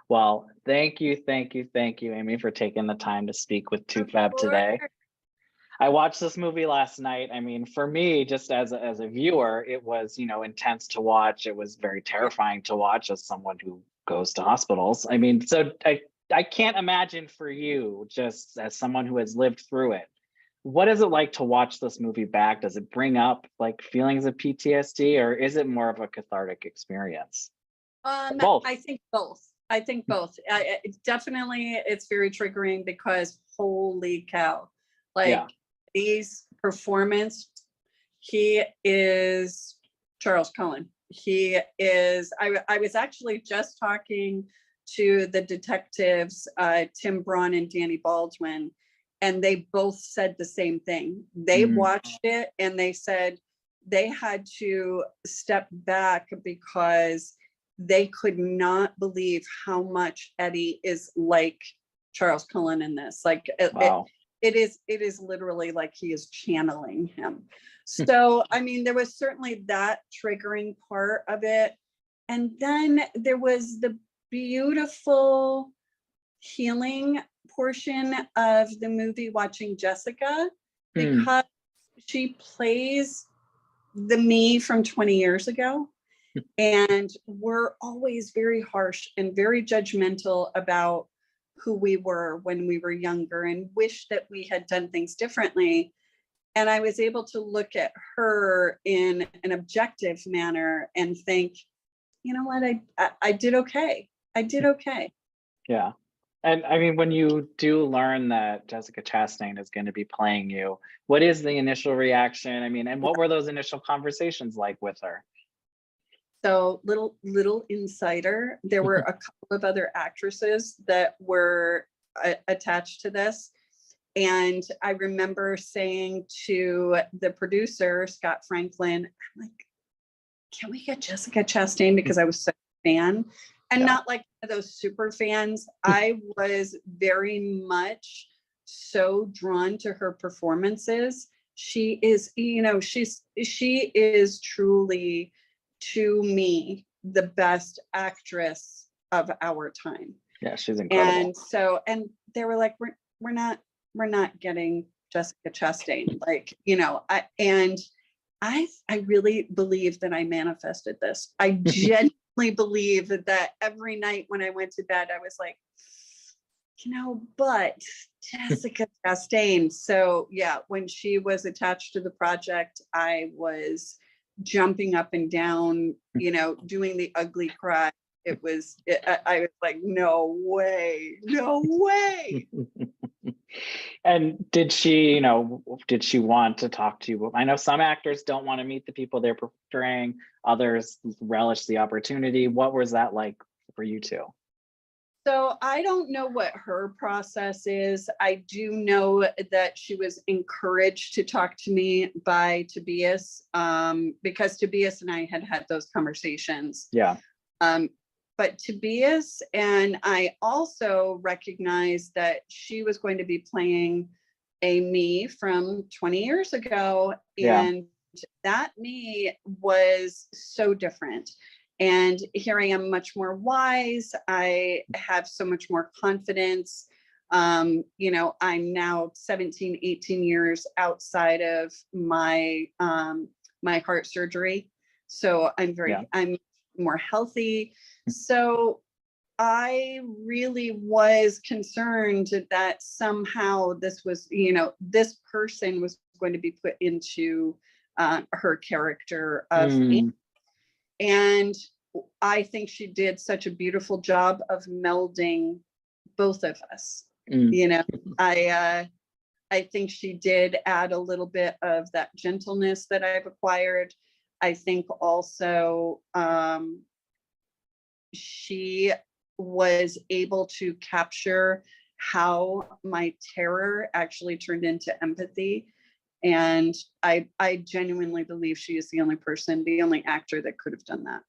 Well, thank you, Amy, for taking the time to speak with Of 2Fab course. today. I watched this movie last night. I mean, for me, just as a viewer, it was, intense to watch. It was very Yeah. terrifying to watch as someone who goes to hospitals. I mean, so I can't imagine for you, just as someone who has lived through it. What is it like to watch this movie back? Does it bring up like feelings of PTSD, or is it more of a cathartic experience? Or both? I think both. I think both. Definitely, it's very triggering because holy cow, Yeah. like these performance, he is Charles Cullen. He is. I was actually just talking to the detectives, Tim Braun and Danny Baldwin, and they both said the same thing. They Mm, watched it and they said they had to step back because they could not believe how much Eddie is like Charles Cullen in this. Like wow. it is literally like he is channeling him. So I mean, there was certainly that triggering part of it. And then there was the beautiful healing portion of the movie watching Jessica, Mm, because she plays the me from 20 years ago. And we're always very harsh and very judgmental about who we were when we were younger and wish that we had done things differently. And I was able to look at her in an objective manner and think, you know what, I did okay. I did okay. yeah. And I mean, when you do learn that Jessica Chastain is going to be playing you, what is the initial reaction? I mean, and what were those initial conversations like with her? So little insider, there were a couple of other actresses that were attached to this. And I remember saying to the producer, Scott Franklin, I'm like, can we get Jessica Chastain? Because I was such a fan. And Yeah. not like those super fans. I was very much so drawn to her performances. She is, she is truly, to me, the best actress of our time. Yeah, she's incredible. And so, and they were like, we're not getting Jessica Chastain. Like, I really believe that I manifested this. I genuinely believe that every night when I went to bed, I was like, but Jessica Chastain. So yeah, when she was attached to the project, I was jumping up and down, doing the ugly cry. I was like, no way, no way. And did she want to talk to you? I know some actors don't want to meet the people they're portraying, others relish the opportunity. What was that like for you two? So I don't know what her process is. I do know that she was encouraged to talk to me by Tobias, because Tobias and I had had those conversations. Yeah. But Tobias and I also recognized that she was going to be playing a me from 20 years ago. Yeah. And that me was so different. And here I am, much more wise. I have so much more confidence. I'm now 17, 18 years outside of my my heart surgery. So Yeah. I'm more healthy. So I really was concerned that somehow this was, this person was going to be put into her character of Mm, and I think she did such a beautiful job of melding both of us. mm, I think she did add a little bit of that gentleness that I've acquired. I think also she was able to capture how my terror actually turned into empathy. And I genuinely believe she is the only person, the only actor that could have done that.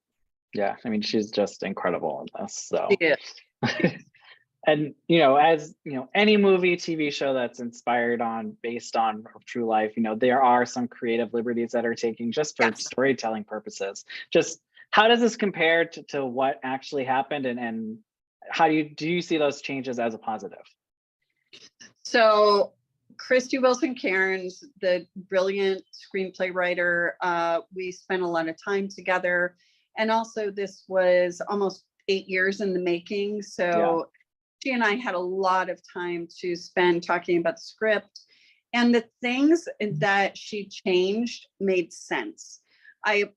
yeah. I mean, she's just incredible in this. So She is. and as any movie, TV show that's inspired on, based on true life, there are some creative liberties that are taking just for Yes. storytelling purposes. Just how does this compare to what actually happened? And how do you see those changes as a positive? So Christy Wilson Cairns, the brilliant screenplay writer, we spent a lot of time together. And also this was almost 8 years in the making. So she and I had a lot of time to spend talking about the script. And the things that she changed made sense. I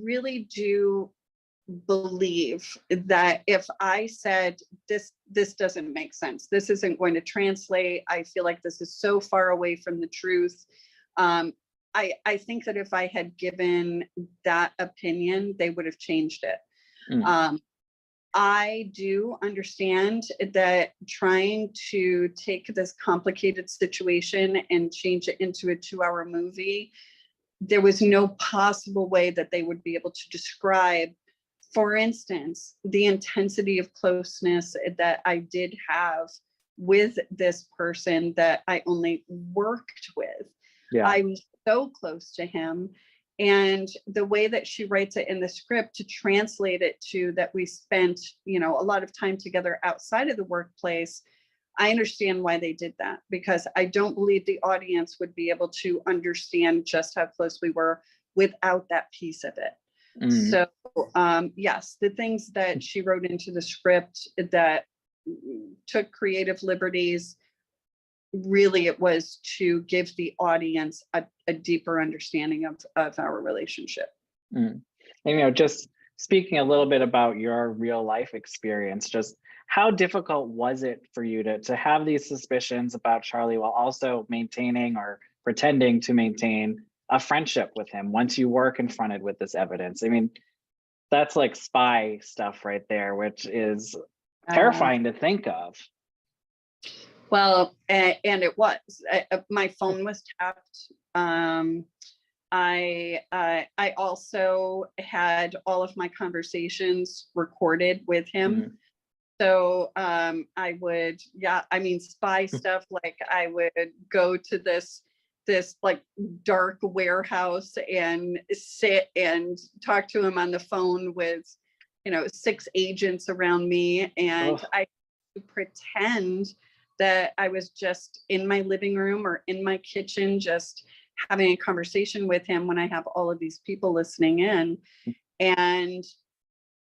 really do believe that if I said this doesn't make sense, this isn't going to translate, I feel like this is so far away from the truth. I think that if I had given that opinion, they would have changed it. I do understand that trying to take this complicated situation and change it into a 2-hour movie, there was no possible way that they would be able to describe, for instance, the intensity of closeness that I did have with this person that I only worked with. I was so close to him. And the way that she writes it in the script to translate it to that we spent, a lot of time together outside of the workplace, I understand why they did that, because I don't believe the audience would be able to understand just how close we were without that piece of it. So yes, the things that she wrote into the script that took creative liberties, really it was to give the audience a deeper understanding of our relationship. And, just speaking a little bit about your real life experience, just how difficult was it for you to have these suspicions about Charlie while also maintaining or pretending to maintain a friendship with him once you were confronted with this evidence? I mean, that's like spy stuff right there, which is terrifying to think of. Well, and it was. My phone was tapped. I also had all of my conversations recorded with him. So I would, spy stuff. Like I would go to this like dark warehouse and sit and talk to him on the phone with, 6 agents around me, and I pretend that I was just in my living room or in my kitchen, just having a conversation with him when I have all of these people listening in. And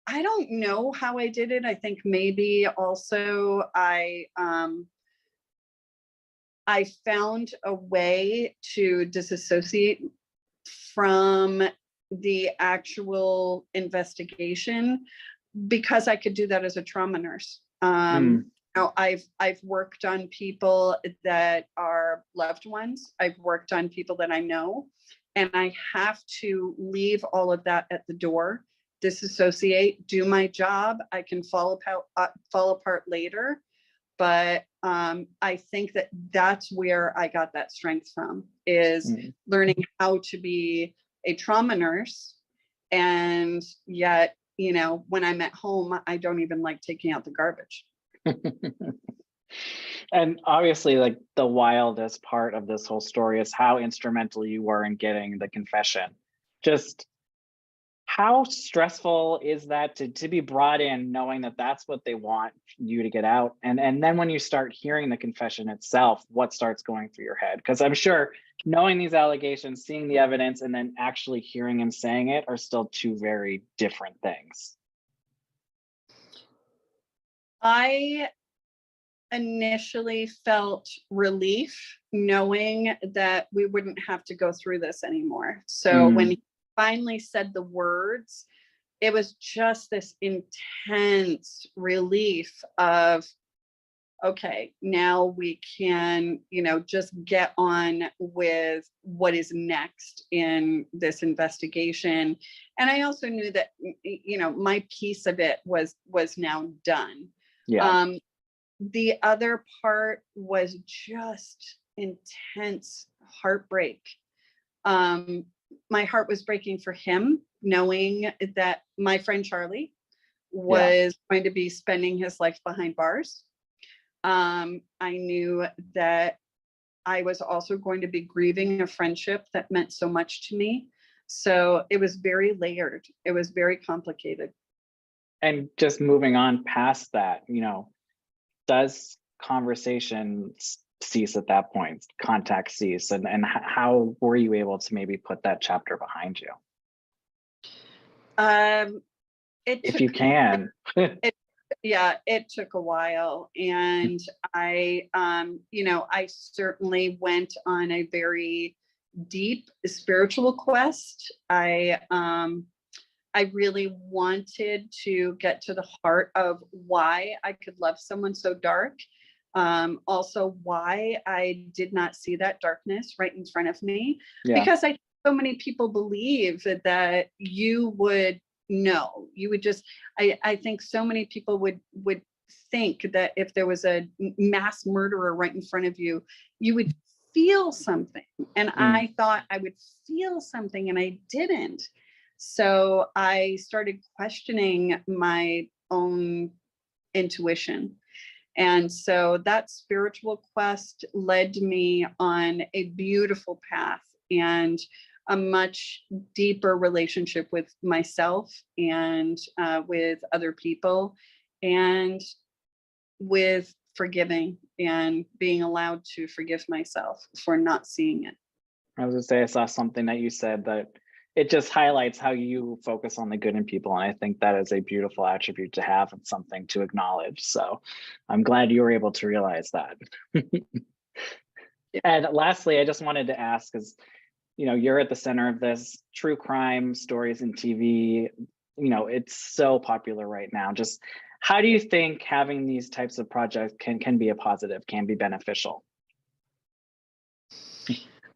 I don't know how I did it. I think maybe also I found a way to disassociate from the actual investigation because I could do that as a trauma nurse. I've worked on people that are loved ones. I've worked on people that I know, and I have to leave all of that at the door, disassociate, do my job. I can fall apart later, but I think that that's where I got that strength from, is learning how to be a trauma nurse, and yet, when I'm at home, I don't even like taking out the garbage. And obviously, like, the wildest part of this whole story is how instrumental you were in getting the confession. Just how stressful is that to be brought in knowing that that's what they want you to get out? And then when you start hearing the confession itself, what starts going through your head? Because I'm sure knowing these allegations, seeing the evidence, and then actually hearing him saying it are still two very different things. I initially felt relief knowing that we wouldn't have to go through this anymore. So when he finally said the words, it was just this intense relief of, okay, now we can, just get on with what is next in this investigation. And I also knew that, my piece of it was now done. The other part was just intense heartbreak. My heart was breaking for him, knowing that my friend Charlie was going to be spending his life behind bars. I knew that I was also going to be grieving a friendship that meant so much to me. So it was very layered. It was very complicated. And just moving on past that, does conversation cease at that point, contact cease, and how were you able to maybe put that chapter behind you, Um, it if took, you can? yeah, it took a while. And I certainly went on a very deep spiritual quest. I really wanted to get to the heart of why I could love someone so dark. Also, why I did not see that darkness right in front of me, Yeah. because so many people believe that you would know. You would just. I think so many people would think that if there was a mass murderer right in front of you, you would feel something. And I thought I would feel something, and I didn't. So I started questioning my own intuition. And so that spiritual quest led me on a beautiful path and a much deeper relationship with myself and with other people, and with forgiving and being allowed to forgive myself for not seeing it. I was gonna say, I saw something that you said that it just highlights how you focus on the good in people. And I think that is a beautiful attribute to have and something to acknowledge. So I'm glad you were able to realize that. And lastly, I just wanted to ask, because you're at the center of this, true crime stories in TV, it's so popular right now. Just how do you think having these types of projects can be a positive, can be beneficial?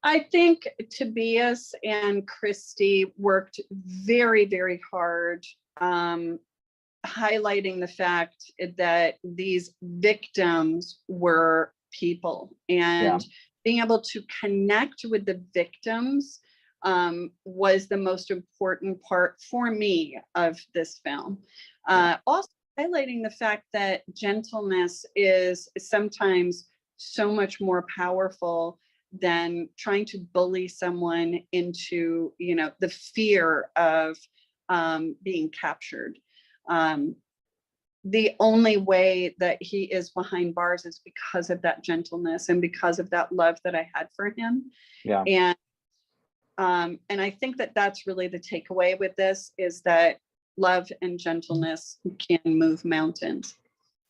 I think Tobias and Christy worked very, very hard, highlighting the fact that these victims were people, and being able to connect with the victims was the most important part for me of this film. Also highlighting the fact that gentleness is sometimes so much more powerful than trying to bully someone into, the fear of being captured. The only way that he is behind bars is because of that gentleness and because of that love that I had for him. Yeah. And I think that that's really the takeaway with this, is that love and gentleness can move mountains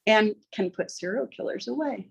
and can put serial killers away.